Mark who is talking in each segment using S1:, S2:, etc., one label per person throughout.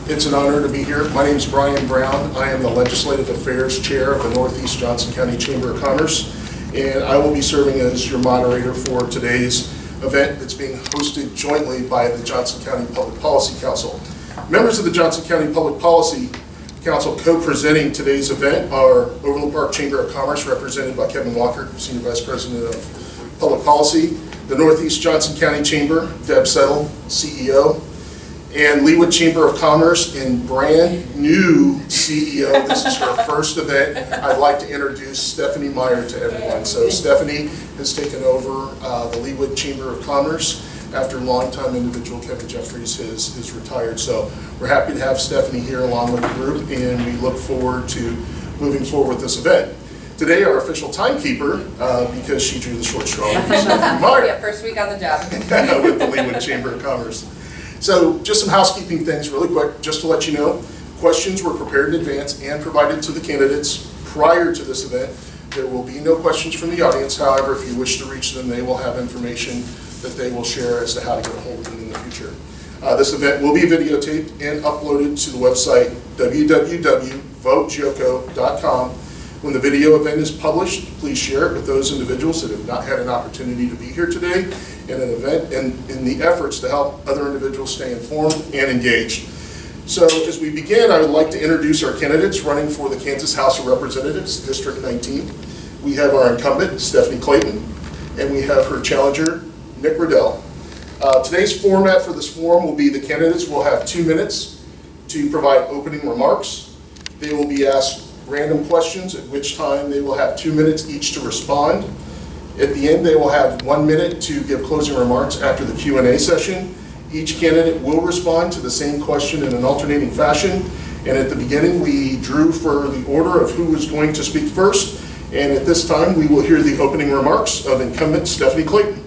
S1: It's an honor to be here. My name is Brian Brown. I am the Legislative Affairs Chair of the Northeast Johnson County Chamber of Commerce, and I will be serving as your moderator for today's event that's being hosted jointly by the Johnson County Public Policy Council. Members of the Johnson County Public Policy Council co-presenting today's event are Overland Park Chamber of Commerce, represented by Kevin Walker, Senior Vice President of Public Policy, the Northeast Johnson County Chamber, Deb Settle, CEO, and Leawood Chamber of Commerce and brand new CEO. This is her first event. I'd like to introduce Stephanie Meyer to everyone. So Stephanie has taken over the Leawood Chamber of Commerce after longtime individual Kevin Jeffries has retired. So we're happy to have Stephanie here along with the group, and we look forward to moving forward with this event. Today, our official timekeeper, because she drew the short straw, Stephanie Meyer.
S2: Yeah, first week on the job.
S1: With the Leawood Chamber of Commerce. So just some housekeeping things really quick, just to let you know. Questions were prepared in advance and provided to the candidates prior to this event. There will be no questions from the audience. However, if you wish to reach them, they will have information that they will share as to how to get a hold of them in the future. This event will be videotaped and uploaded to the website www.votejoco.com. When the video event is published, please share it with those individuals that have not had an opportunity to be here today in an event, and in the efforts to help other individuals stay informed and engaged. So as we begin, I would like to introduce our candidates running for the Kansas House of Representatives, District 19. We have our incumbent, Stephanie Clayton, and we have her challenger, Nick Reddell. Today's format for this forum will be the candidates will have 2 minutes to provide opening remarks. They will be asked random questions, at which time they will have 2 minutes each to respond. At the end, they will have 1 minute to give closing remarks after the Q&A session. Each candidate will respond to the same question in an alternating fashion. And at the beginning, we drew for the order of who was going to speak first. And at this time, we will hear the opening remarks of incumbent Stephanie Clayton.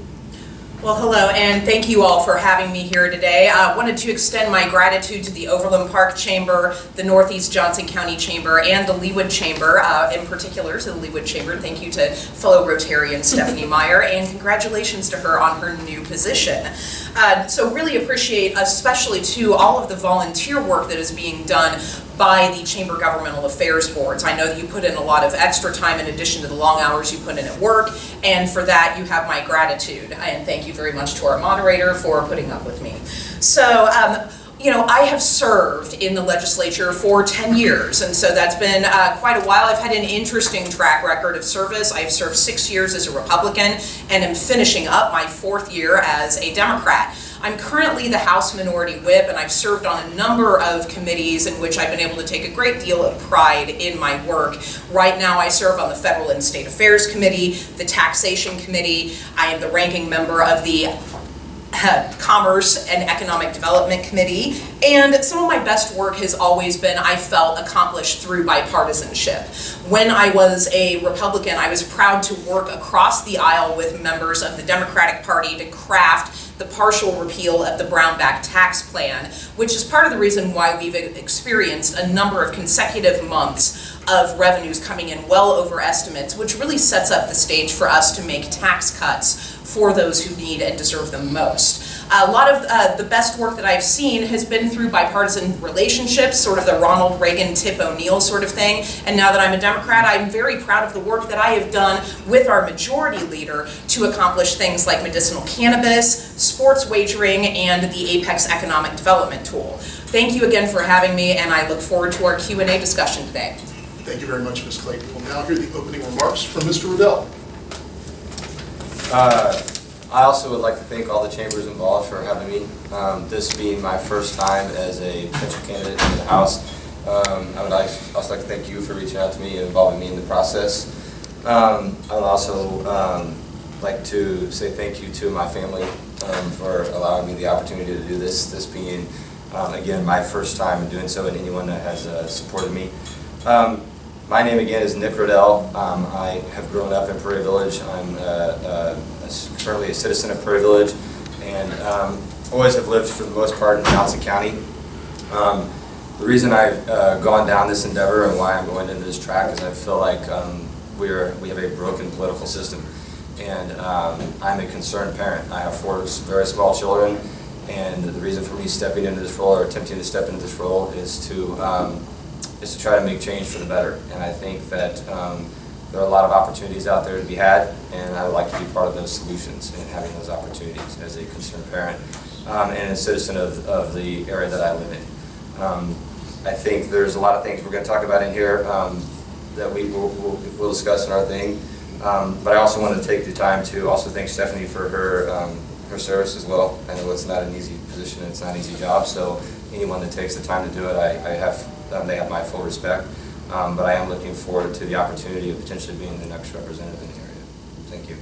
S3: Well, hello, and thank you all for having me here today. I wanted to extend my gratitude to the Overland Park Chamber, the Northeast Johnson County Chamber, and the Leawood Chamber, in particular to the Leawood Chamber. Thank you to fellow Rotarian Stephanie Meyer, and congratulations to her on her new position. So really appreciate, especially to all of the volunteer work that is being done by the Chamber Governmental Affairs Boards. I know that you put in a lot of extra time in addition to the long hours you put in at work, and for that you have my gratitude. And thank you very much to our moderator for putting up with me. So, you know, I have served in the legislature for 10 years, and so that's been quite a while. I've had an interesting track record of service. I've served 6 years as a Republican and am finishing up my 4th year as a Democrat. I'm currently the House Minority Whip, and I've served on a number of committees in which I've been able to take a great deal of pride in my work. Right now I serve on the Federal and State Affairs Committee, the Taxation Committee. I am the ranking member of the Commerce and Economic Development Committee, and some of my best work has always been, I felt, accomplished through bipartisanship. When I was a Republican, I was proud to work across the aisle with members of the Democratic Party to craft the partial repeal of the Brownback tax plan, which is part of the reason why we've experienced a number of consecutive months of revenues coming in well over estimates, which really sets up the stage for us to make tax cuts for those who need and deserve them most. A lot of the best work that I've seen has been through bipartisan relationships, sort of the Ronald Reagan, Tip O'Neill sort of thing. And now that I'm a Democrat, I'm very proud of the work that I have done with our majority leader to accomplish things like medicinal cannabis, sports wagering, and the Apex Economic Development Tool. Thank you again for having me, and I look forward to our Q&A discussion today.
S1: Thank you very much, Ms. Clayton. We'll now hear the opening remarks from Mr. Reddell.
S4: I also would like to thank all the chambers involved for having me. This being my first time as a potential candidate in the House, I would also like to thank you for reaching out to me and involving me in the process. I would also like to say thank you to my family for allowing me the opportunity to do this. This being, again, my first time doing so, and anyone that has supported me. My name again is Nick Reddell. I have grown up in Prairie Village. I'm currently a citizen of Prairie Village, and always have lived for the most part in Johnson County. The reason I've gone down this endeavor and why I'm going into this track is I feel like we have a broken political system, and I'm a concerned parent. I have 4 very small children, And the reason for me stepping into this role or attempting to step into this role is to try to make change for the better. And I think that there are a lot of opportunities out there to be had, and I would like to be part of those solutions and having those opportunities as a concerned parent and a citizen of the area that I live in. I think there's a lot of things we're going to talk about in here that we'll discuss in our thing. But I also wanted to take the time to also thank Stephanie for her service as well. I know it's not an easy position, it's not an easy job, so anyone that takes the time to do it, they have my full respect. But I am looking forward to the opportunity of potentially being the next representative in the area. Thank you.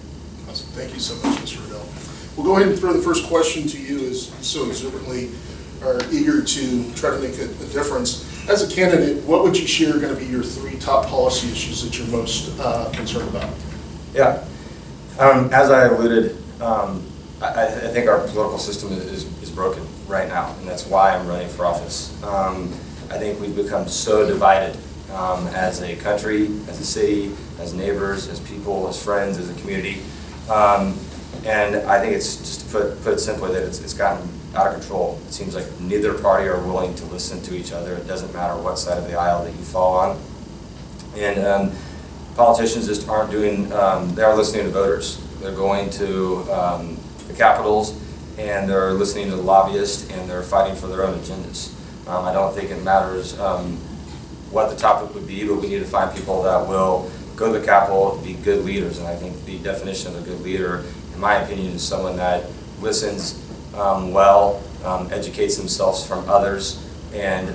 S1: Awesome. Thank you so much, Mr. Reddell. We'll go ahead and throw the first question to you, as you so exuberantly are eager to try to make a difference. As a candidate, what would you share are going to be your 3 top policy issues that you're most concerned about?
S4: Yeah. As I alluded, I think our political system is broken right now, and that's why I'm running for office. I think we've become so divided as a country, as a city, as neighbors, as people, as friends, as a community. And I think it's, just to put it simply, that it's gotten out of control. It seems like neither party are willing to listen to each other. It doesn't matter what side of the aisle that you fall on. And politicians just aren't doing, they are listening to voters. They're going to the capitals, and they're listening to the lobbyists, and they're fighting for their own agendas. I don't think it matters what the topic would be, but we need to find people that will go to the Capitol, be good leaders. And I think the definition of a good leader, in my opinion, is someone that listens well, educates themselves from others, and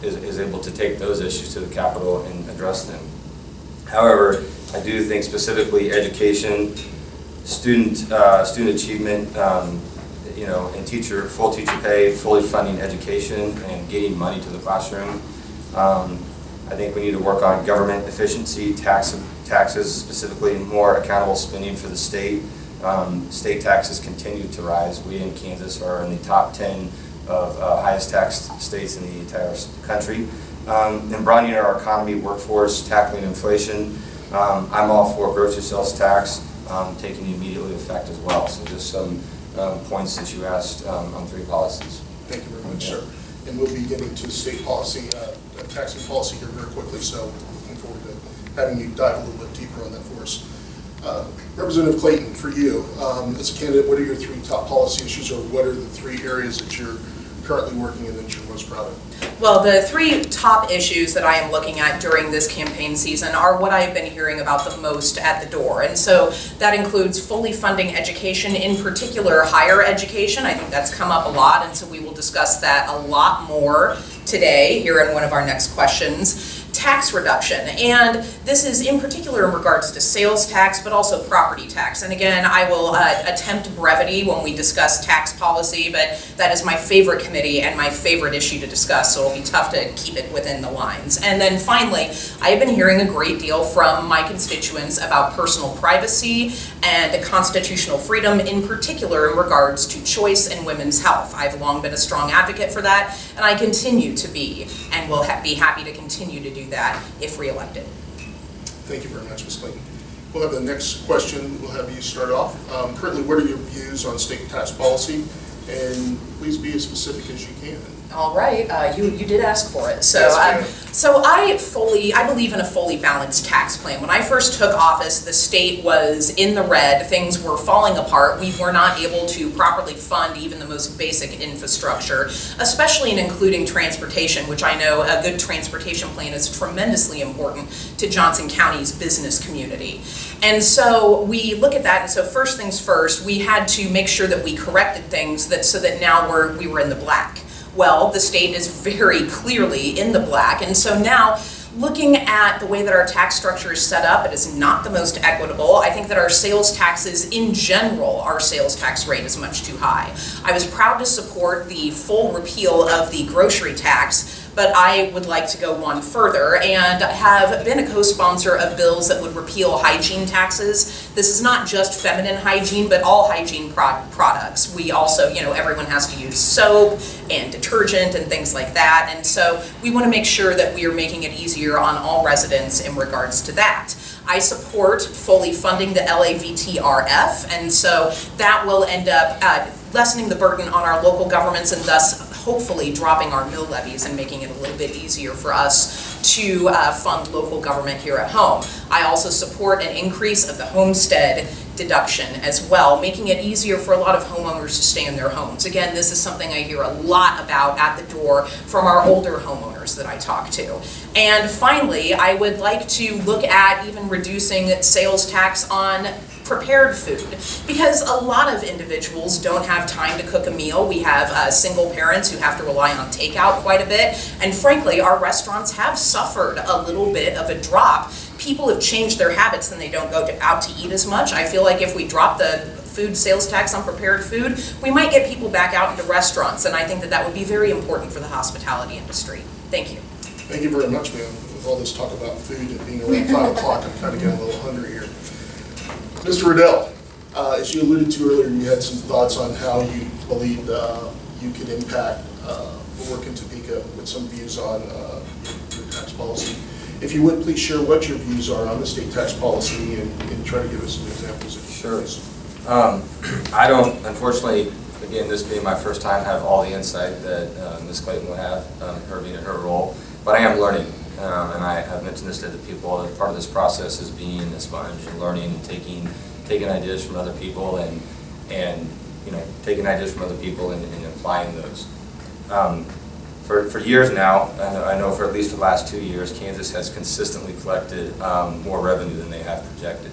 S4: is able to take those issues to the Capitol and address them. However, I do think specifically education, student achievement, and full teacher pay, fully funding education, and getting money to the classroom. I think we need to work on government efficiency, taxes, specifically more accountable spending for the state. State taxes continue to rise. We in Kansas are in the top 10 of highest taxed states in the entire country. And broadening our economy, workforce, tackling inflation. I'm all for grocery sales tax taking immediately effect as well. So just some points that you asked on 3 policies.
S1: Thank you very much, sir. And we'll be getting to state policy, taxing policy here very quickly, so looking forward to having you dive a little bit deeper on that for us. Representative Clayton, for you, as a candidate, what are your 3 top policy issues, or what are the 3 areas that you're currently working in that you're most proud of?
S3: Well, the 3 top issues that I am looking at during this campaign season are what I've been hearing about the most at the door. And so that includes fully funding education, in particular higher education. I think that's come up a lot, and so we will discuss that a lot more today here in one of our next questions. Tax reduction, and this is in particular in regards to sales tax, but also property tax. And again, I will attempt brevity when we discuss tax policy, but that is my favorite committee and my favorite issue to discuss, so it'll be tough to keep it within the lines. And then finally, I have been hearing a great deal from my constituents about personal privacy and constitutional freedom, in particular in regards to choice and women's health. I've long been a strong advocate for that, and I continue to be, and will be happy to continue to do that if reelected.
S1: Thank you very much, Ms. Clayton. We'll have the next question. We'll have you start off. Currently, what are your views on state tax policy? And please be as specific as you can.
S3: All right, you did ask for it. So,
S1: Yes,
S3: so I believe in a fully balanced tax plan. When I first took office, the state was in the red. Things were falling apart. We were not able to properly fund even the most basic infrastructure, especially in including transportation, which I know a good transportation plan is tremendously important to Johnson County's business community. And so we look at that, and so first things first, we had to make sure that we corrected things so that now we were in the black. Well, the state is very clearly in the black, and so now looking at the way that our tax structure is set up, it is not the most equitable. I think that our sales taxes in general, our sales tax rate is much too high. I was proud to support the full repeal of the grocery tax, but I would like to go one further and have been a co-sponsor of bills that would repeal hygiene taxes. This is not just feminine hygiene, but all hygiene products. We also, everyone has to use soap and detergent and things like that, and so we want to make sure that we are making it easier on all residents in regards to that. I support fully funding the LAVTRF, and so that will end up lessening the burden on our local governments and thus hopefully dropping our mill levies and making it a little bit easier for us to fund local government here at home. I also support an increase of the homestead deduction as well, making it easier for a lot of homeowners to stay in their homes. Again, this is something I hear a lot about at the door from our older homeowners that I talk to. And finally, I would like to look at even reducing sales tax on prepared food, because a lot of individuals don't have time to cook a meal. We have single parents who have to rely on takeout quite a bit, and frankly, our restaurants have suffered a little bit of a drop. People have changed their habits and they don't go out to eat as much. I feel like if we drop the food sales tax on prepared food, we might get people back out into restaurants, and I think that that would be very important for the hospitality industry. Thank you.
S1: Thank you very much, ma'am. With all this talk about food and being around 5 o'clock, I'm kind of getting a little hungry here. Mr. Reddell, as you alluded to earlier, you had some thoughts on how you believed you could impact the work in Topeka with some views on your tax policy. If you would, please share what your views are on the state tax policy and try to give us some examples.
S4: Sure. I don't, unfortunately, again, this being my first time, have all the insight that Ms. Clayton would have, her being in her role, but I am learning. And I have mentioned this to the people, that part of this process is being a sponge and learning and taking ideas from other people and taking ideas from other people and applying those. For years now, I know for at least the last 2 years, Kansas has consistently collected more revenue than they have projected.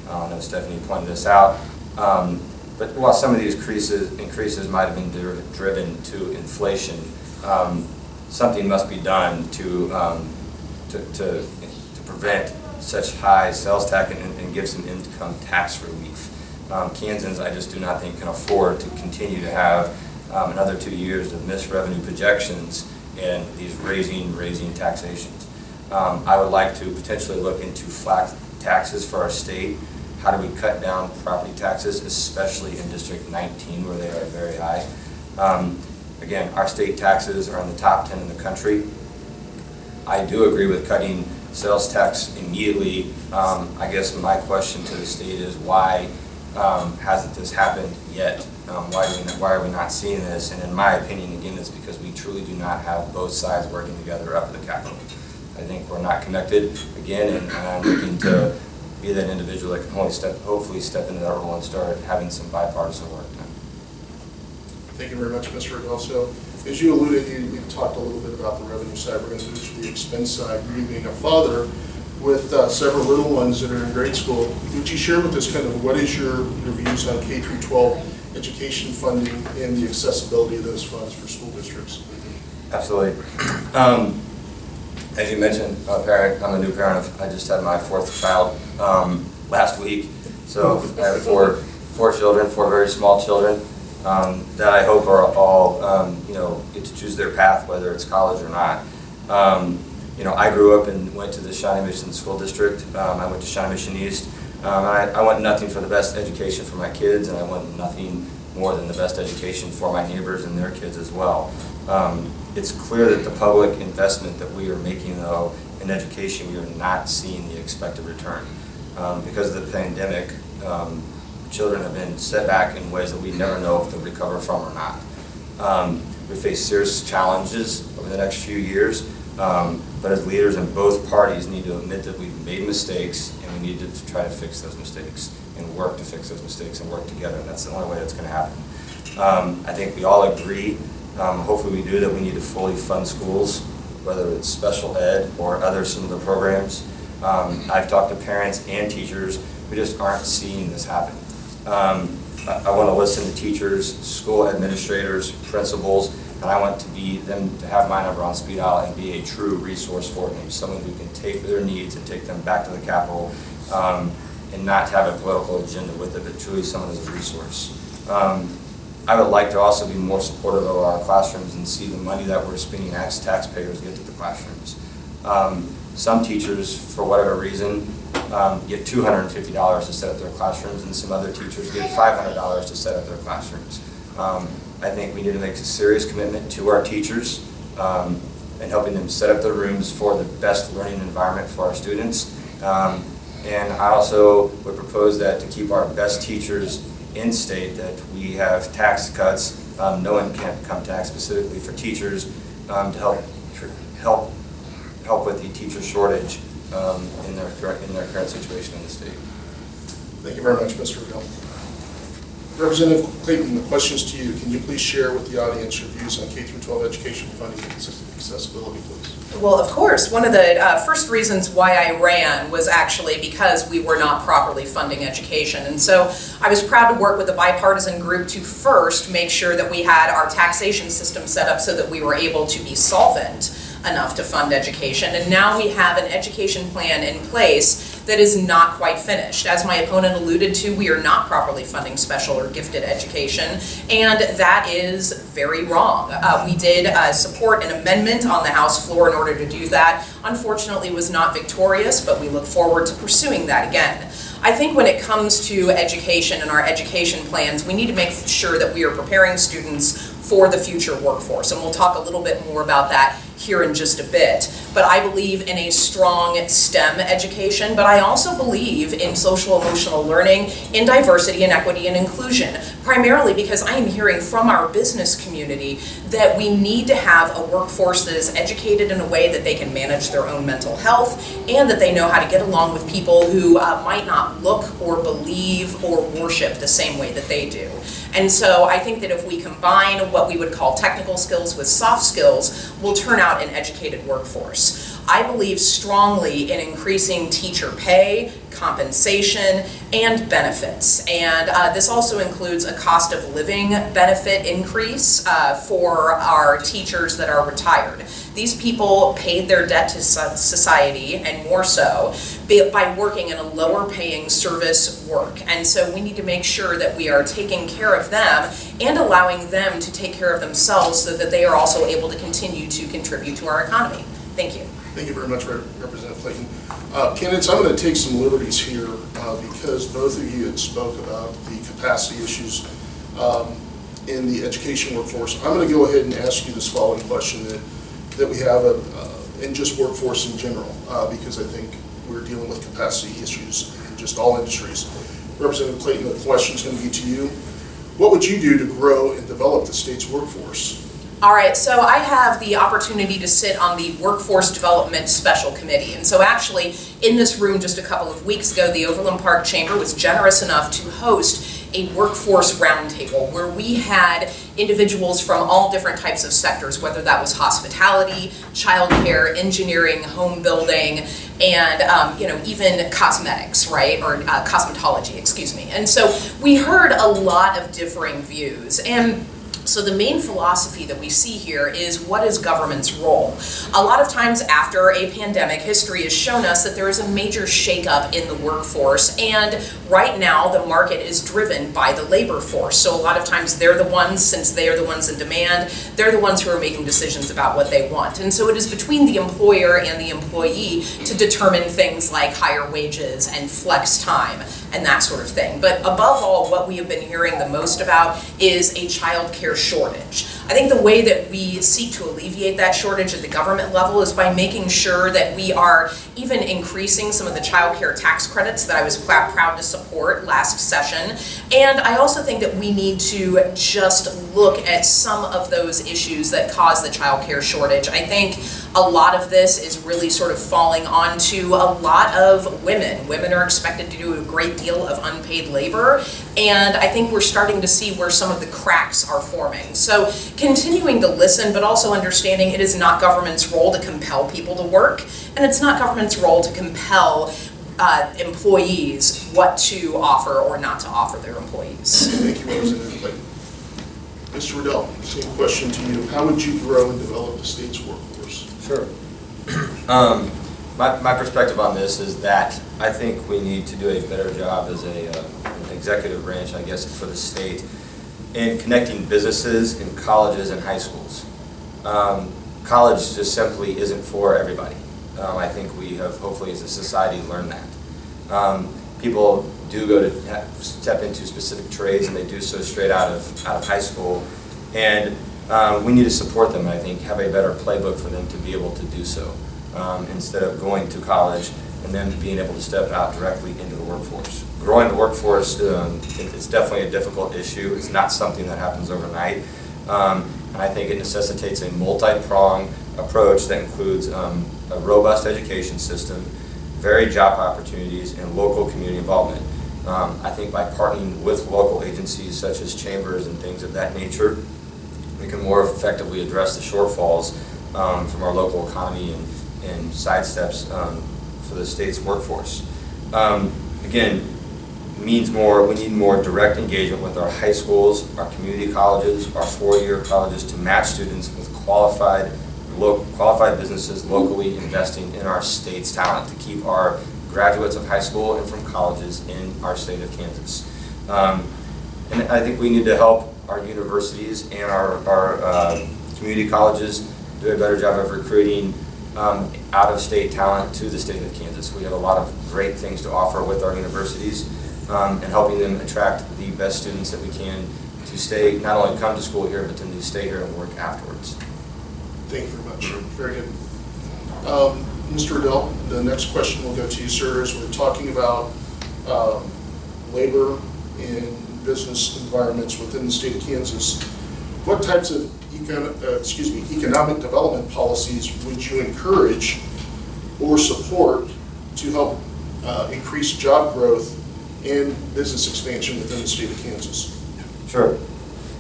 S4: I know Stephanie pointed this out. But while some of these increases might have been driven to inflation, something must be done to prevent such high sales tax and give some income tax relief. Kansans, I just do not think, can afford to continue to have another 2 years of missed revenue projections and these raising taxations. I would like to potentially look into flat taxes for our state. How do we cut down property taxes, especially in District 19 where they are very high? Again, our state taxes are in the top 10 in the country. I do agree with cutting sales tax immediately. I guess my question to the state is why hasn't this happened yet? Why are we not seeing this? And in my opinion, again, it's because we truly do not have both sides working together up at the Capitol. I think we're not connected again, and I'm looking to be that individual that can hopefully step into that role and start having some bipartisan work done.
S1: Thank you very much, Mr. Reddell. So, as you alluded, you talked a little bit about the revenue side. We're going to move to the expense side. You being a father with several little ones that are in grade school, would you share with us kind of what is your views on K through 12 education funding and the accessibility of those funds for school districts?
S4: Absolutely. As you mentioned, I'm a new parent. I just had my 4th child last week. So I have four children, 4 very small children. That I hope are all, get to choose their path, whether it's college or not. I grew up and went to the Shawnee Mission School District. I went to Shawnee Mission East. I want nothing for the best education for my kids, and I want nothing more than the best education for my neighbors and their kids as well. It's clear that the public investment that we are making, though, in education, we are not seeing the expected return. Because of the pandemic, children have been set back in ways that we never know if they'll recover from or not. We face serious challenges over the next few years, but as leaders in both parties need to admit that we've made mistakes and we need to try to fix those mistakes and work to fix those mistakes and work together, and that's the only way that's going to happen. I think we all agree, hopefully we do, that we need to fully fund schools, whether it's special ed or other similar programs. I've talked to parents and teachers who just aren't seeing this happen. I want to listen to teachers, school administrators, principals, and I want them to have my number on speed dial and be a true resource for them, someone who can take their needs and take them back to the Capitol, and not have a political agenda with it, but truly someone as a resource. I would like to also be more supportive of our classrooms and see the money that we're spending as taxpayers get to the classrooms. Some teachers, for whatever reason, get $250 to set up their classrooms, and some other teachers get $500 to set up their classrooms. I think we need to make a serious commitment to our teachers and helping them set up their rooms for the best learning environment for our students. And I also would propose that to keep our best teachers in state, that we have tax cuts, no income tax specifically for teachers, to help with the teacher shortage in their current situation in the state.
S1: Thank you very much, Mr. Reddell. Representative Clayton, the questions to you. Can you please share with the audience your views on K-12 education funding and accessibility, please?
S3: Well, of course. One of the first reasons why I ran was actually because we were not properly funding education. And so I was proud to work with a bipartisan group to first make sure that we had our taxation system set up so that we were able to be solvent enough to fund education. And now we have an education plan in place that is not quite finished. As my opponent alluded to, we are not properly funding special or gifted education, and that is very wrong. We did support an amendment on the House floor in order to do that. Unfortunately, it was not victorious, but we look forward to pursuing that again. I think when it comes to education and our education plans, we need to make sure that we are preparing students for the future workforce, and we'll talk a little bit more about that here in just a bit. But I believe in a strong STEM education, but I also believe in social emotional learning, in diversity and equity and inclusion, primarily because I am hearing from our business community that we need to have a workforce that is educated in a way that they can manage their own mental health and that they know how to get along with people who might not look or believe or worship the same way that they do. And so I think that if we combine what we would call technical skills with soft skills, we'll turn out an educated workforce. I believe strongly in increasing teacher pay, compensation, and benefits. And this also includes a cost of living benefit increase for our teachers that are retired. These people paid their debt to society, and more so, by working in a lower paying service work. And so we need to make sure that we are taking care of them and allowing them to take care of themselves so that they are also able to continue to contribute to our economy. Thank you.
S1: Thank you very much, Representative Clayton. Candidates, I'm going to take some liberties here because both of you had spoke about the capacity issues in the education workforce. I'm going to go ahead and ask you this following question that we have in just workforce in general, because I think we're dealing with capacity issues in just all industries. Representative Clayton, the question is going to be to you. What would you do to grow and develop the state's workforce?
S3: All right, so I have the opportunity to sit on the Workforce Development Special Committee. And so actually, in this room just a couple of weeks ago, the Overland Park Chamber was generous enough to host a workforce roundtable where we had individuals from all different types of sectors, whether that was hospitality, childcare, engineering, home building, and even cosmetics, right, or cosmetology, excuse me. And so we heard a lot of differing views. And so the main philosophy that we see here is, what is government's role? A lot of times after a pandemic, history has shown us that there is a major shakeup in the workforce, and right now the market is driven by the labor force. So a lot of times they're the ones, since they are the ones in demand, they're the ones who are making decisions about what they want. And so it is between the employer and the employee to determine things like higher wages and flex time and that sort of thing. But above all, what we have been hearing the most about is a child care shortage. I think the way that we seek to alleviate that shortage at the government level is by making sure that we are even increasing some of the child care tax credits that I was proud to support last session. And I also think that we need to just look at some of those issues that cause the child care shortage. I think a lot of this is really sort of falling onto a lot of women. Women are expected to do a great deal of unpaid labor, and I think we're starting to see where some of the cracks are forming. So continuing to listen, but also understanding it is not government's role to compel people to work, and it's not government's role to compel employees what to offer or not to offer their employees.
S1: Thank you, Representative Clayton. Mr. Reddell, same question to you. How would you grow and develop the state's workforce?
S4: Sure. My perspective on this is that I think we need to do a better job as an executive branch, I guess, for the state, in connecting businesses in colleges and high schools. College just simply isn't for everybody. I think we have, hopefully as a society, learned that. People do go to step into specific trades, and they do so straight out of high school, and we need to support them, and I think have a better playbook for them to be able to do so, instead of going to college and then being able to step out directly into the workforce. Growing the workforce, it's definitely a difficult issue. It's not something that happens overnight, and I think it necessitates a multi-pronged approach that includes a robust education system, varied job opportunities, and local community involvement. I think by partnering with local agencies such as chambers and things of that nature, we can more effectively address the shortfalls from our local economy and sidesteps for the state's workforce. Again, means more. We need more direct engagement with our high schools, our community colleges, our four-year colleges to match students with qualified businesses locally investing in our state's talent to keep our graduates of high school and from colleges in our state of Kansas. And I think we need to help our universities and our community colleges do a better job of recruiting out-of-state talent to the state of Kansas. We have a lot of great things to offer with our universities and helping them attract the best students that we can to stay, not only come to school here, but to stay here and work afterwards.
S1: Thank you very much. Very good. Mr. Reddell, the next question will go to you, sir, as we're talking about labor in business environments within the state of Kansas. What types of economic development policies would you encourage or support to help increase job growth and business expansion within the state of Kansas?
S4: Sure.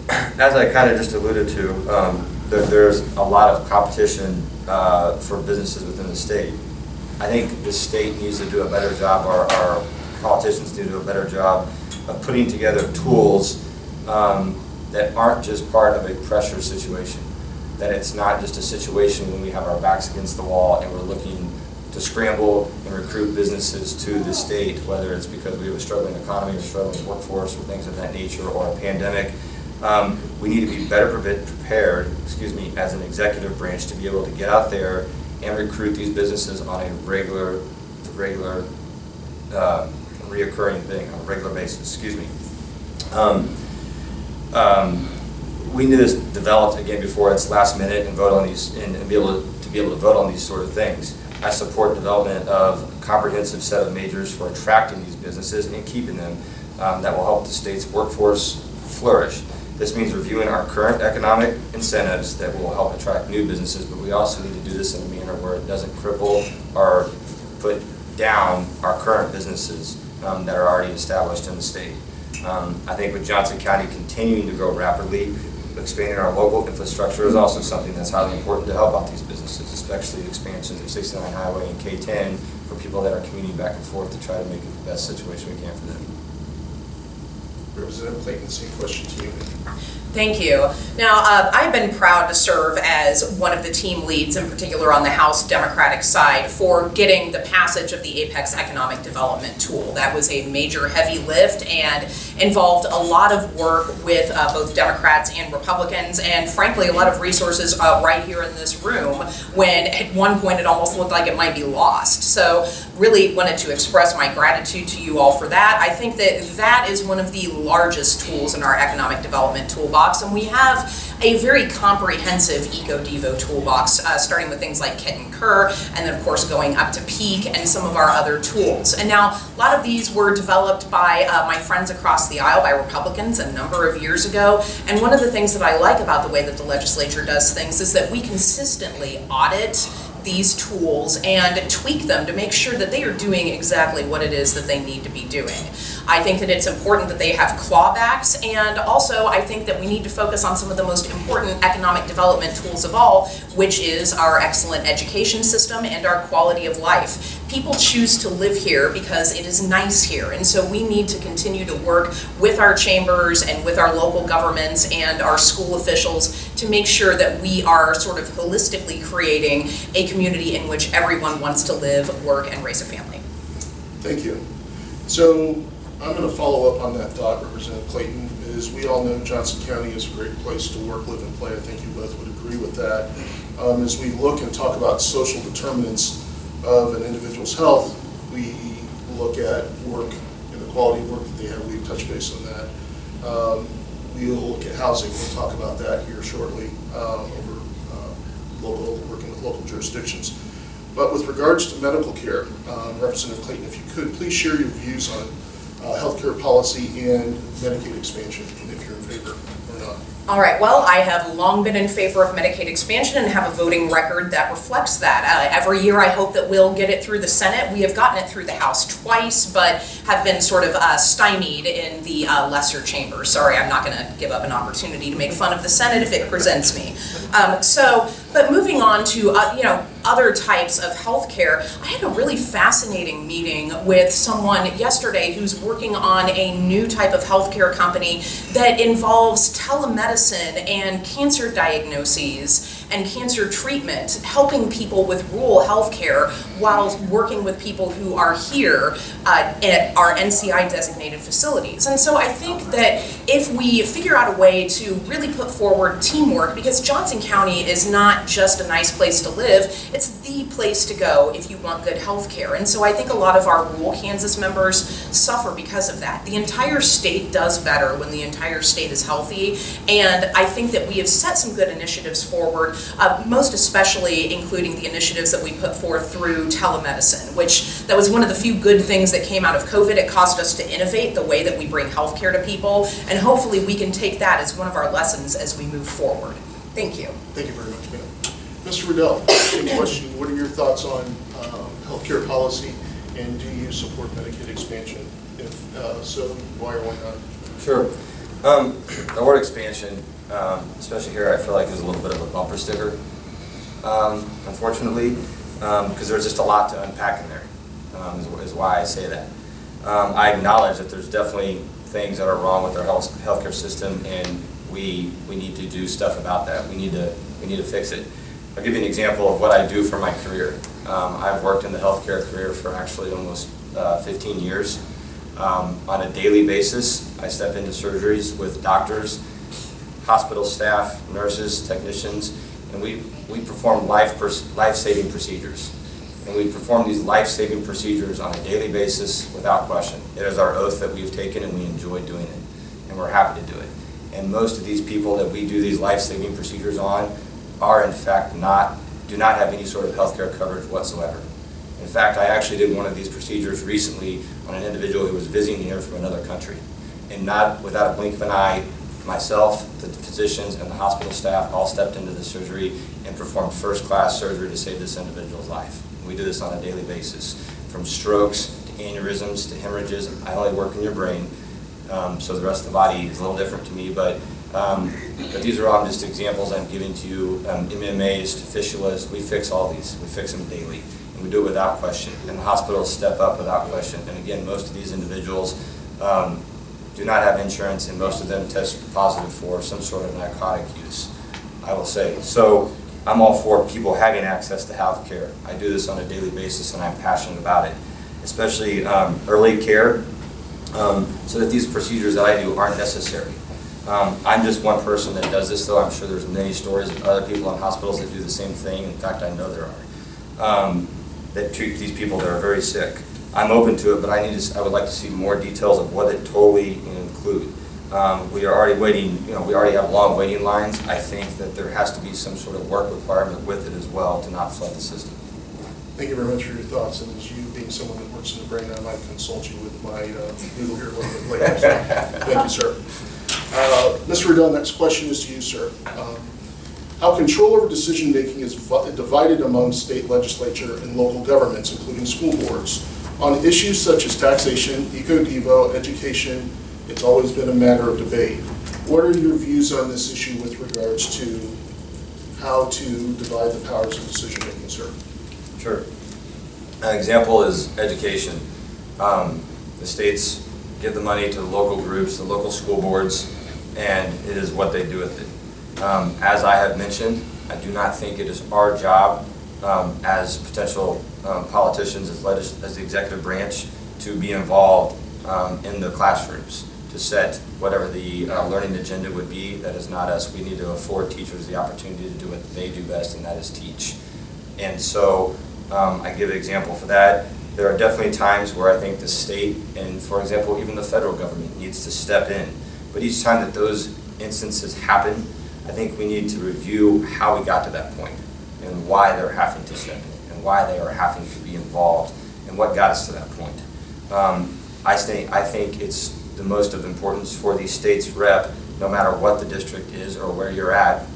S4: As I kind of just alluded to, there's a lot of competition for businesses within the state. I think the state needs to do a better job, our politicians need to do a better job of putting together tools that aren't just part of a pressure situation, that it's not just a situation when we have our backs against the wall and we're looking to scramble and recruit businesses to the state, whether it's because we have a struggling economy or struggling workforce or things of that nature or a pandemic. We need to be better prepared, as an executive branch to be able to get out there and recruit these businesses on a reoccurring thing, on a regular basis, we need this developed again before it's last minute and vote on these and be able to vote on these sort of things. I support development of a comprehensive set of measures for attracting these businesses and keeping them that will help the state's workforce flourish. This means reviewing our current economic incentives that will help attract new businesses, but we also need to do this in a manner where it doesn't cripple or put down our current businesses that are already established in the state. I think with Johnson County continuing to grow rapidly, expanding our local infrastructure is also something that's highly important to help out these businesses, especially expansions of 69 Highway and K10 for people that are commuting back and forth to try to make it the best situation we can for them.
S1: Representative Clayton, same question to you.
S3: Thank you. Now, I've been proud to serve as one of the team leads, in particular on the House Democratic side, for getting the passage of the Apex Economic Development Tool. That was a major heavy lift and involved a lot of work with both Democrats and Republicans, and frankly, a lot of resources right here in this room when at one point it almost looked like it might be lost. So really wanted to express my gratitude to you all for that. I think that that is one of the largest tools in our economic development toolbox, and we have a very comprehensive EcoDevo toolbox, starting with things like Kit and Kerr, and then of course going up to Peak and some of our other tools. And now a lot of these were developed by my friends across the aisle, by Republicans, a number of years ago. And one of the things that I like about the way that the legislature does things is that we consistently audit these tools and tweak them to make sure that they are doing exactly what it is that they need to be doing. I think that it's important that they have clawbacks, and also I think that we need to focus on some of the most important economic development tools of all, which is our excellent education system and our quality of life. People choose to live here because it is nice here, and so we need to continue to work with our chambers and with our local governments and our school officials to make sure that we are sort of holistically creating a community in which everyone wants to live, work, and raise a family.
S1: Thank you. So I'm going to follow up on that thought, Representative Clayton. As we all know, Johnson County is a great place to work, live, and play. I think you both would agree with that. As we look and talk about social determinants of an individual's health, we look at work and the quality of work that they have. We've touched base on that. We'll look at housing. We'll talk about that here shortly over working with local jurisdictions. But with regards to medical care, Representative Clayton, if you could, please share your views on healthcare policy and Medicaid expansion, and if you're in favor or not.
S3: All right, well, I have long been in favor of Medicaid expansion and have a voting record that reflects that. Every year I hope that we'll get it through the Senate. We have gotten it through the House twice, but have been sort of stymied in the lesser chamber. Sorry, I'm not going to give up an opportunity to make fun of the Senate if it presents me. But moving on to other types of health care, I had a really fascinating meeting with someone yesterday who's working on a new type of healthcare company that involves telemedicine and cancer diagnoses and cancer treatment, helping people with rural health care while working with people who are here at our NCI designated facilities. And so I think that if we figure out a way to really put forward teamwork, because Johnson County is not just a nice place to live, it's the place to go if you want good health care. And so I think a lot of our rural Kansas members suffer because of that. The entire state does better when the entire state is healthy, and I think that we have set some good initiatives forward, most especially including the initiatives that we put forth through telemedicine, which that was one of the few good things that came out of COVID. It caused us to innovate the way that we bring health care to people, and hopefully we can take that as one of our lessons as we move forward. Thank you.
S1: Thank you very much, ma'am. Mr. Reddell, same question. What are your thoughts on healthcare policy, and do you support Medicaid expansion? If so, why or why not?
S4: Sure. The word expansion, especially here, I feel like is a little bit of a bumper sticker, unfortunately, because there's just a lot to unpack in there, is why I say that. I acknowledge that there's definitely things that are wrong with our healthcare system, and we need to do stuff about that. We need to fix it. I'll give you an example of what I do for my career. I've worked in the healthcare career for actually almost 15 years. On a daily basis, I step into surgeries with doctors, hospital staff, nurses, technicians, and we perform life-saving procedures. And we perform these life-saving procedures on a daily basis without question. It is our oath that we've taken, and we enjoy doing it, and we're happy to do it. And most of these people that we do these life-saving procedures on are in fact do not have any sort of healthcare coverage whatsoever. In fact, I actually did one of these procedures recently on an individual who was visiting here from another country. And not without a blink of an eye, myself, the physicians, and the hospital staff all stepped into the surgery and performed first-class surgery to save this individual's life. We do this on a daily basis, from strokes to aneurysms to hemorrhages. I only work in your brain, so the rest of the body is a little different to me, but these are all just examples I'm giving to you. MMAs to fistulas, we fix all these. We fix them daily. And we do it without question. And the hospitals step up without question. And again, most of these individuals do not have insurance, and most of them test positive for some sort of narcotic use, I will say. So I'm all for people having access to health care. I do this on a daily basis, and I'm passionate about it, especially early care, so that these procedures that I do aren't necessary. I'm just one person that does this, though. I'm sure there's many stories of other people in hospitals that do the same thing. In fact, I know there are, that treat these people that are very sick. I'm open to it, but I would like to see more details of what it totally include. We are already waiting, we already have long waiting lines. I think that there has to be some sort of work requirement with it as well to not flood the system.
S1: Thank you very much for your thoughts, and as you being someone that works in the brain, I might consult you with my legal here a little bit later. So, thank you, sir. Mr. Reddell, next question is to you, sir. How control over decision-making is divided among state legislature and local governments, including school boards. On issues such as taxation, eco-devo, education, it's always been a matter of debate. What are your views on this issue with regards to how to divide the powers of decision-making, sir?
S4: Sure. An example is education. The states give the money to the local groups, the local school boards, and it is what they do with it. As I have mentioned, I do not think it is our job as potential politicians, as the executive branch, to be involved in the classrooms to set whatever the learning agenda would be. That is not us. We need to afford teachers the opportunity to do what they do best, and that is teach. And so I give an example for that. There are definitely times where I think the state and, for example, even the federal government needs to step in. But each time that those instances happen, I think we need to review how we got to that point and why they're having to step in and why they are having to be involved and what got us to that point. I think it's the most of importance for the state's rep, no matter what the district is or where you're at,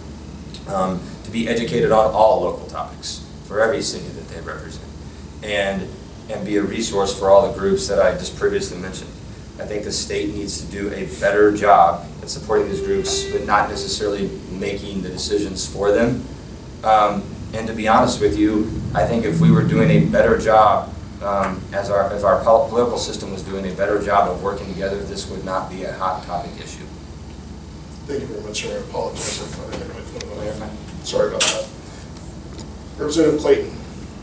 S4: to be educated on all local topics for every city that they represent, and be a resource for all the groups that I just previously mentioned. I think the state needs to do a better job at supporting these groups, but not necessarily making the decisions for them. And to be honest with you, I think if we were doing a better job, if our political system was doing a better job of working together, this would not be a hot topic issue.
S1: Thank you very much, sir. I apologize if I had my phone on. Sorry about that. Representative Clayton,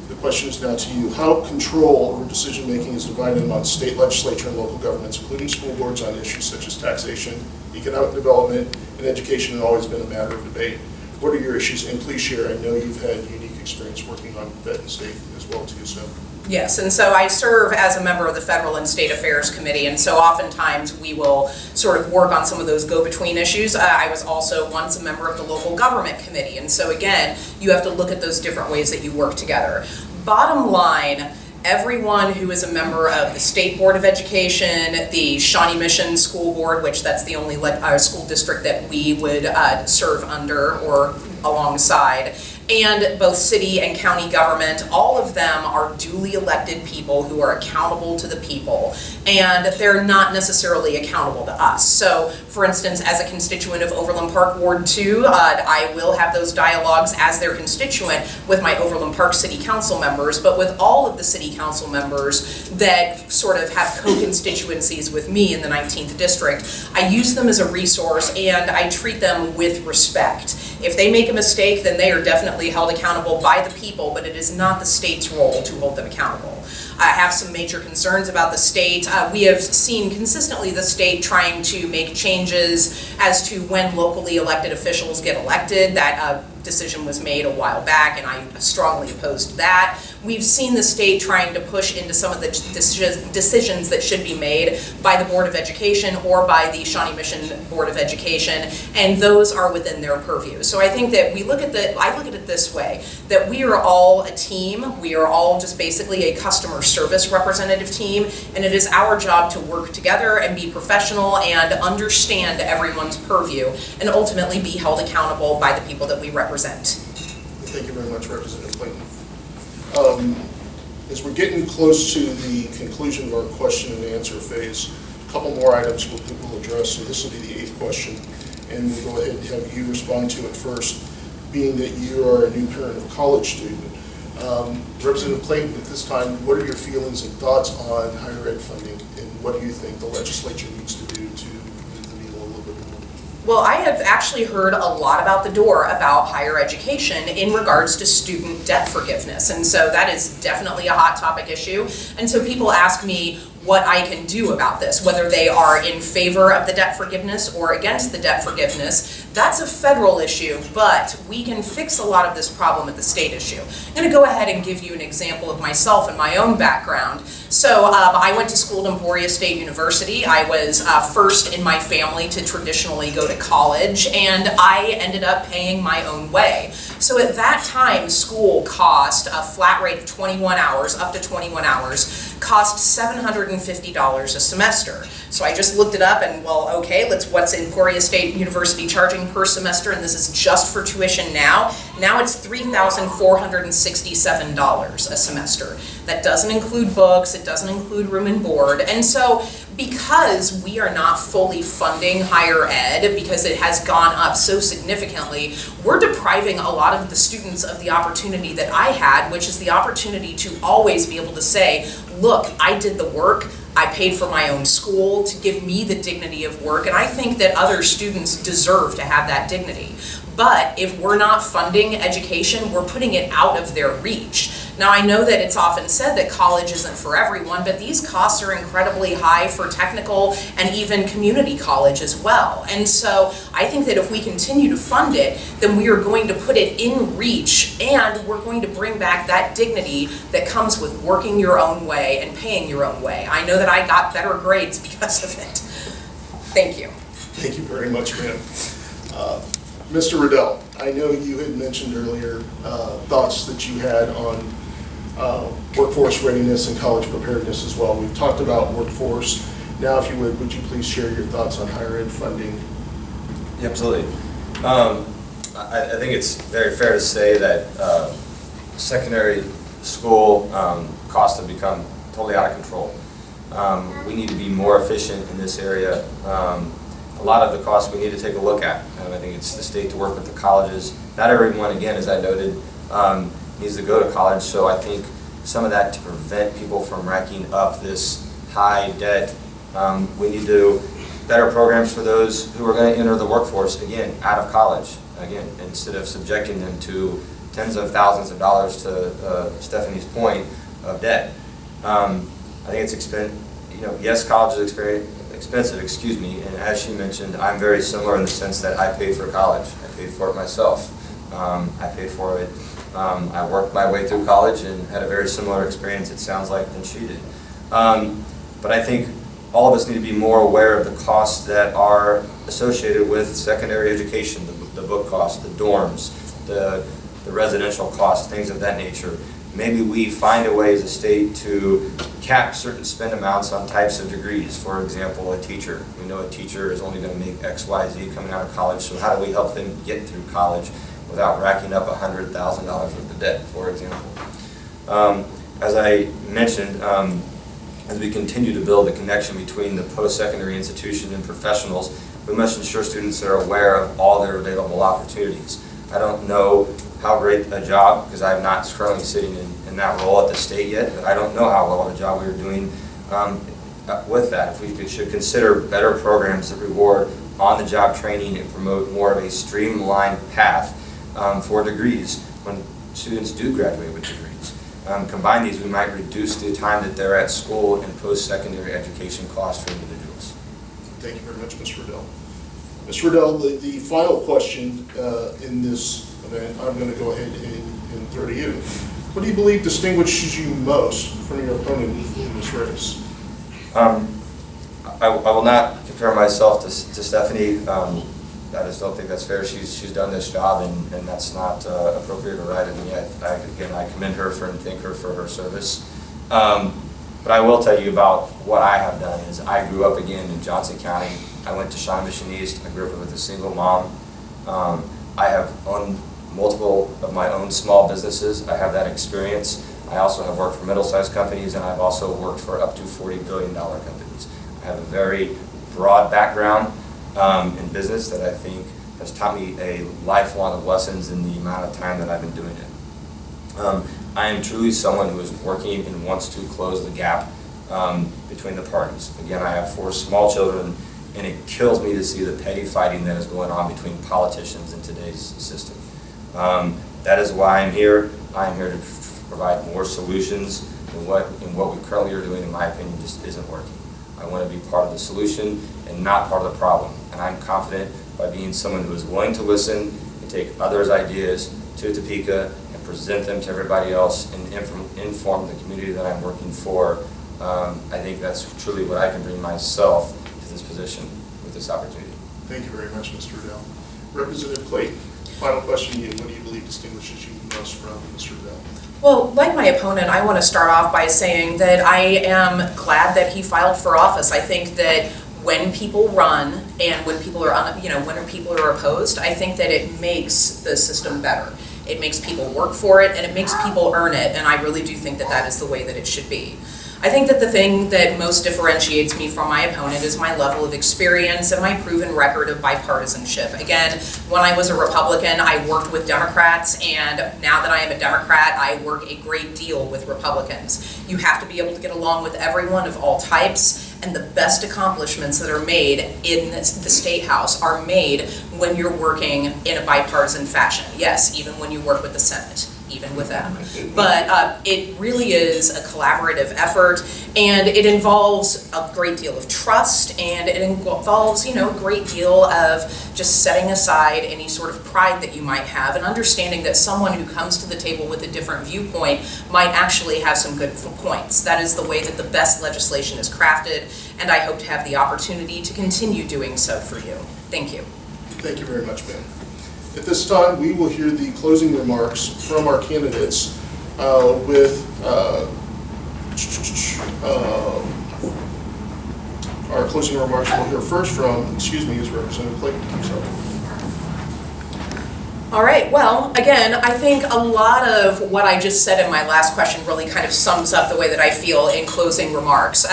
S1: the question is now to you. How control over decision-making is divided among state legislature and local governments, including school boards, on issues such as taxation, economic development, and education have always been a matter of debate? What are your issues? And please share. I know you've had unique experience working on Fed and state as well, too. So.
S3: Yes, and so I serve as a member of the Federal and State Affairs Committee, and so oftentimes we will sort of work on some of those go-between issues. I was also once a member of the Local Government Committee, and so again, you have to look at those different ways that you work together. Bottom line, everyone who is a member of the State Board of Education, the Shawnee Mission School Board, which that's the only school district that we would serve under or alongside, and both city and county government, all of them are duly elected people who are accountable to the people, and they're not necessarily accountable to us. So, for instance, as a constituent of Overland Park Ward 2, I will have those dialogues as their constituent with my Overland Park City Council members, but with all of the city council members that sort of have co-constituencies with me in the 19th district, I use them as a resource and I treat them with respect. If they make a mistake, then they are definitely held accountable by the people, but it is not the state's role to hold them accountable. I have some major concerns about the state. We have seen consistently the state trying to make changes as to when locally elected officials get elected. That decision was made a while back, and I strongly opposed that. We've seen the state trying to push into some of the decisions that should be made by the Board of Education or by the Shawnee Mission Board of Education, and those are within their purview. So I think that I look at it this way, that we are all a team. We are all just basically a customer service representative team, and it is our job to work together and be professional and understand everyone's purview and ultimately be held accountable by the people that we represent.
S1: Thank you very much, Representative Clayton. As we're getting close to the conclusion of our question and answer phase, a couple more items we'll address. So this will be the 8th question, and we'll go ahead and have you respond to it first, being that you are a new parent of a college student. Representative Clayton, at this time, what are your feelings and thoughts on higher ed funding, and what do you think the legislature needs to do to move the needle a little bit more?
S3: Well, I have actually heard a lot about the door about higher education in regards to student debt forgiveness, and so that is definitely a hot topic issue. And so people ask me what I can do about this, whether they are in favor of the debt forgiveness or against the debt forgiveness. That's a federal issue, but we can fix a lot of this problem at the state issue. I'm going to go ahead and give you an example of myself and my own background. So I went to school at Emporia State University. I was first in my family to traditionally go to college, and I ended up paying my own way. So at that time, school cost a flat rate of 21 hours, up to 21 hours, cost $750 a semester. So I just looked it up and, well, okay, what's Emporia State University charging per semester, and this is just for tuition now. Now it's $3,467 a semester. That doesn't include books, it doesn't include room and board, and so because we are not fully funding higher ed, because it has gone up so significantly, we're depriving a lot of the students of the opportunity that I had, which is the opportunity to always be able to say, look, I did the work, I paid for my own school, to give me the dignity of work, and I think that other students deserve to have that dignity. But if we're not funding education, we're putting it out of their reach. Now, I know that it's often said that college isn't for everyone, but these costs are incredibly high for technical and even community college as well. And so I think that if we continue to fund it, then we are going to put it in reach, and we're going to bring back that dignity that comes with working your own way and paying your own way. I know that I got better grades because of it. Thank you.
S1: Thank you very much, ma'am. Mr. Reddell, I know you had mentioned earlier thoughts that you had on workforce readiness and college preparedness as well. We've talked about workforce. Now, if you would you please share your thoughts on higher ed funding?
S4: Yeah, absolutely. I think it's very fair to say that secondary school costs have become totally out of control. We need to be more efficient in this area. A lot of the costs we need to take a look at. I think it's the state to work with the colleges. Not everyone, again, as I noted, needs to go to college, so I think some of that to prevent people from racking up this high debt. We need to do better programs for those who are going to enter the workforce, again, out of college. Again, instead of subjecting them to tens of thousands of dollars, to Stephanie's point, of debt. I think it's yes, college is expensive, excuse me, and as she mentioned, I'm very similar in the sense that I paid for college. I paid for it myself. I paid for it. I worked my way through college and had a very similar experience, it sounds like, than she did. But I think all of us need to be more aware of the costs that are associated with secondary education, the book costs, the dorms, the residential costs, things of that nature. Maybe we find a way as a state to cap certain spend amounts on types of degrees. For example, a teacher. We know a teacher is only going to make X, Y, Z coming out of college, so how do we help them get through college without racking up $100,000 worth of debt, for example? As I mentioned, as we continue to build a connection between the post-secondary institution and professionals, we must ensure students are aware of all their available opportunities. I don't know how great a job, because I'm not currently sitting in that role at the state yet, but I don't know how well of a job we are doing with that. If we should consider better programs that reward on-the-job training and promote more of a streamlined path for degrees when students do graduate with degrees. Combine these, we might reduce the time that they're at school and post-secondary education costs for individuals.
S1: Thank you very much, Mr. Reddell. Mr. Reddell, the final question in this event, I'm going to go ahead and throw to you. What do you believe distinguishes you most from your opponent in this race?
S4: I will not compare myself to Stephanie. I just don't think that's fair. She's done this job, and that's not appropriate or right of me. Again, I commend her and thank her for her service. But I will tell you about what I have done. Is I grew up again in Johnson County. I went to Shawn Mission East. I grew up with a single mom. I have owned multiple of my own small businesses. I have that experience. I also have worked for middle-sized companies, and I've also worked for up to $40 billion companies. I have a very broad background in business that I think has taught me a lifelong of lessons in the amount of time that I've been doing it. I am truly someone who is working and wants to close the gap between the parties. Again, I have 4 small children, and it kills me to see the petty fighting that is going on between politicians in today's system. That is why I'm here. I'm here to provide more solutions in what we currently are doing, in my opinion, just isn't working. I want to be part of the solution and not part of the problem. And I'm confident by being someone who is willing to listen and take others' ideas to Topeka and present them to everybody else and inform the community that I'm working for. I think that's truly what I can bring myself to this position with this opportunity.
S1: Thank you very much, Mr. Reddell. Representative Clayton, final question to you. What do you believe distinguishes you most from Mr. Reddell?
S3: Well, like my opponent, I want to start off by saying that I am glad that he filed for office. I think that when people run and when people are, when people are opposed, I think that it makes the system better. It makes people work for it, and it makes people earn it, and I really do think that that is the way that it should be. I think that the thing that most differentiates me from my opponent is my level of experience and my proven record of bipartisanship. Again, when I was a Republican, I worked with Democrats, and now that I am a Democrat, I work a great deal with Republicans. You have to be able to get along with everyone of all types, and the best accomplishments that are made in the State House are made when you're working in a bipartisan fashion. Yes, even when you work with the Senate. even with that. But it really is a collaborative effort, and it involves a great deal of trust, and it involves, you know, a great deal of just setting aside any sort of pride that you might have and understanding that someone who comes to the table with a different viewpoint might actually have some good points. That is the way that the best legislation is crafted, and I hope to have the opportunity to continue doing so for you. Thank you.
S1: Thank you very much, ma'am. At this time, we will hear the closing remarks from our candidates with our closing remarks. We'll hear first from, is Representative Clayton. I'm sorry.
S3: All right, well, again, I think a lot of what I just said in my last question really kind of sums up the way that I feel in closing remarks.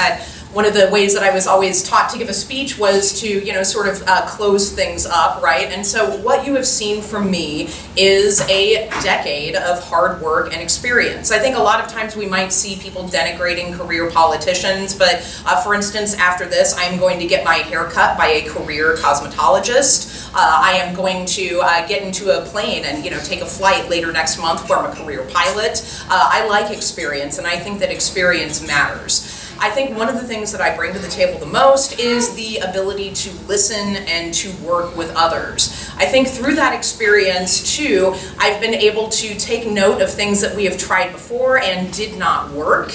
S3: One of the ways that I was always taught to give a speech was to, you know, sort of close things up, right? And so what you have seen from me is a decade of hard work and experience. I think a lot of times we might see people denigrating career politicians, but for instance, after this, I'm going to get my hair cut by a career cosmetologist. I am going to get into a plane and, you know, take a flight later next month where I'm a career pilot. I like experience, and I think that experience matters. I think one of the things that I bring to the table the most is the ability to listen and to work with others. I think through that experience, too, I've been able to take note of things that we have tried before and did not work,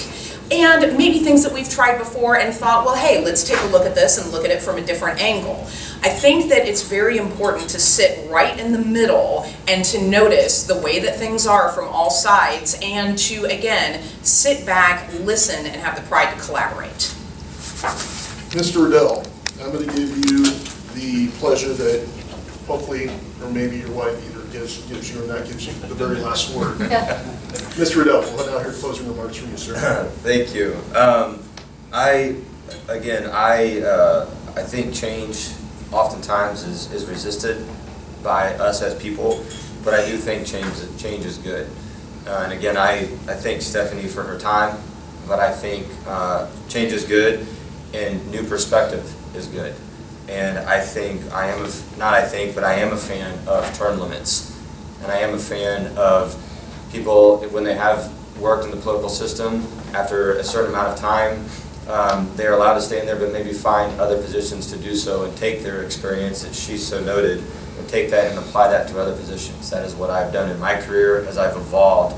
S3: and maybe things that we've tried before and thought, well, hey, let's take a look at this and look at it from a different angle. I think that it's very important to sit right in the middle and to notice the way that things are from all sides, and to, again, sit back, listen, and have the pride to collaborate.
S1: Mr. Reddell, I'm going to give you the pleasure that hopefully, or maybe your wife either gives you or not gives you the very last word. Mr. Reddell, we'll now hear closing remarks from you, sir.
S4: Thank you. I think change oftentimes is resisted by us as people, but I do think change is good. And again, I thank Stephanie for her time, but I think change is good and new perspective is good. And I am a fan of term limits. And I am a fan of people, when they have worked in the political system, after a certain amount of time, they're allowed to stay in there, but maybe find other positions to do so and take their experience that she so noted and take that and apply that to other positions. That is what I've done in my career as I've evolved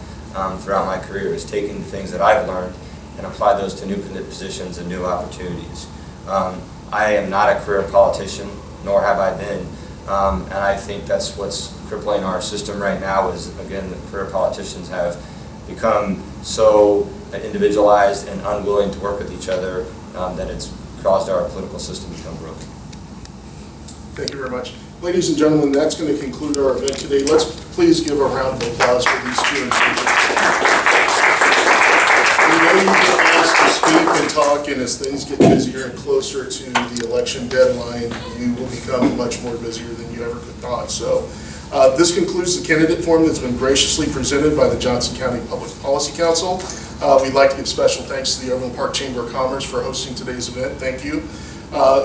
S4: throughout my career, is taking the things that I've learned and apply those to new positions and new opportunities. I am not a career politician, nor have I been, and I think that's what's crippling our system right now is, again, the career politicians have become so individualized and unwilling to work with each other that it's caused our political system to become broken.
S1: Thank you very much. Ladies and gentlemen, that's going to conclude our event today. Let's please give a round of applause for these two speakers. We know you get asked to speak and talk, and as things get busier and closer to the election deadline, you will become much more busier than you ever could thought. So this concludes the candidate forum that's been graciously presented by the Johnson County Public Policy Council. We'd like to give special thanks to the Overland Park Chamber of Commerce for hosting today's event. Thank you.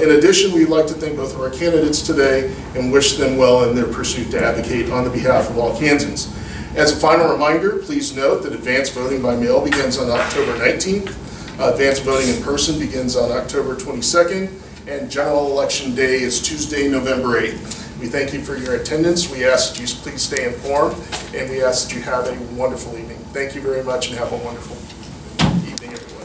S1: In addition, we'd like to thank both of our candidates today and wish them well in their pursuit to advocate on the behalf of all Kansans. As a final reminder, please note that advanced voting by mail begins on October 19th. Advanced voting in person begins on October 22nd, and general election day is Tuesday, November 8th. We thank you for your attendance. We ask that you please stay informed, and we ask that you have a wonderful evening. Thank you very much and have a wonderful